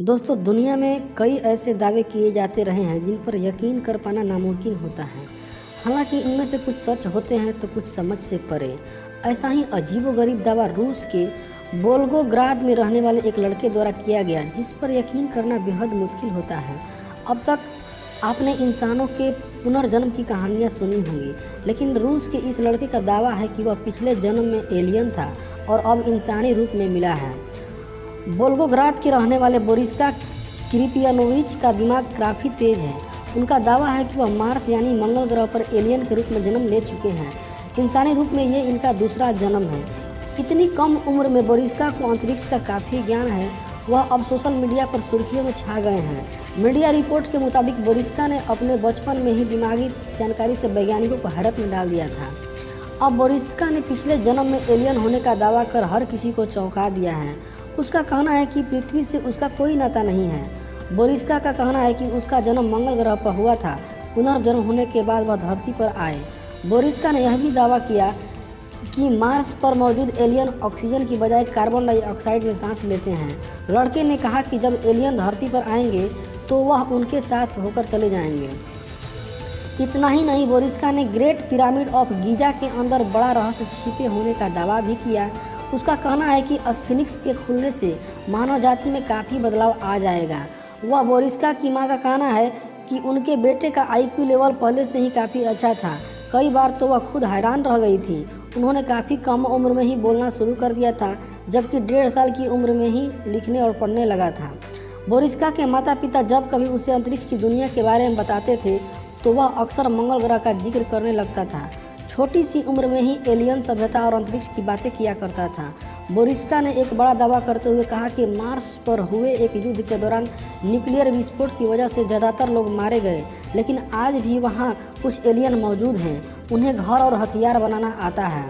दोस्तों, दुनिया में कई ऐसे दावे किए जाते रहे हैं जिन पर यकीन कर पाना नामुमकिन होता है। हालांकि इनमें से कुछ सच होते हैं तो कुछ समझ से परे। ऐसा ही अजीबोगरीब दावा रूस के वोल्गोग्राद में रहने वाले एक लड़के द्वारा किया गया, जिस पर यकीन करना बेहद मुश्किल होता है। अब तक आपने इंसानों के पुनर्जन्म की कहानियां सुनी होंगी, लेकिन रूस के इस लड़के का दावा है कि वह पिछले जन्म में एलियन था और अब इंसानी रूप में मिला है। वोल्गोग्राद के रहने वाले बोरिस्का क्रिपियानोविच का दिमाग काफ़ी तेज है। उनका दावा है कि वह मार्स यानी मंगल ग्रह पर एलियन के रूप में जन्म ले चुके हैं। इंसानी रूप में ये इनका दूसरा जन्म है। इतनी कम उम्र में बोरिस्का को अंतरिक्ष का काफ़ी ज्ञान है। वह अब सोशल मीडिया पर सुर्खियों में छा गए हैं। मीडिया रिपोर्ट के मुताबिक बोरिस्का ने अपने बचपन में ही दिमागी जानकारी से वैज्ञानिकों को हैरत में डाल दिया था। अब बोरिस्का ने पिछले जन्म में एलियन होने का दावा कर हर किसी को चौंका दिया है। उसका कहना है कि पृथ्वी से उसका कोई नाता नहीं है। बोरिस्का का कहना है कि उसका जन्म मंगल ग्रह पर हुआ था। पुनर्जन्म होने के बाद वह धरती पर आए। बोरिस्का ने यह भी दावा किया कि मार्स पर मौजूद एलियन ऑक्सीजन की बजाय कार्बन डाइऑक्साइड में सांस लेते हैं। लड़के ने कहा कि जब एलियन धरती पर आएंगे तो वह उनके साथ होकर चले जाएंगे। इतना ही नहीं, बोरिस्का ने ग्रेट पिरामिड ऑफ गीजा के अंदर बड़ा रहस्य छिपे होने का दावा भी किया। उसका कहना है कि स्फिनिक्स के खुलने से मानव जाति में काफ़ी बदलाव आ जाएगा। वह बोरिस्का की मां का कहना है कि उनके बेटे का आईक्यू लेवल पहले से ही काफ़ी अच्छा था। कई बार तो वह खुद हैरान रह गई थी। उन्होंने काफ़ी कम उम्र में ही बोलना शुरू कर दिया था, जबकि 1.5 साल की उम्र में ही लिखने और पढ़ने लगा था। बोरिस्का के माता पिता जब कभी उसे अंतरिक्ष की दुनिया के बारे में बताते थे तो वह अक्सर मंगल ग्रह का जिक्र करने लगता था। छोटी सी उम्र में ही एलियन सभ्यता और अंतरिक्ष की बातें किया करता था। बोरिस्का ने एक बड़ा दावा करते हुए कहा कि मार्स पर हुए एक युद्ध के दौरान न्यूक्लियर विस्फोट की वजह से ज़्यादातर लोग मारे गए, लेकिन आज भी वहाँ कुछ एलियन मौजूद हैं। उन्हें घर और हथियार बनाना आता है।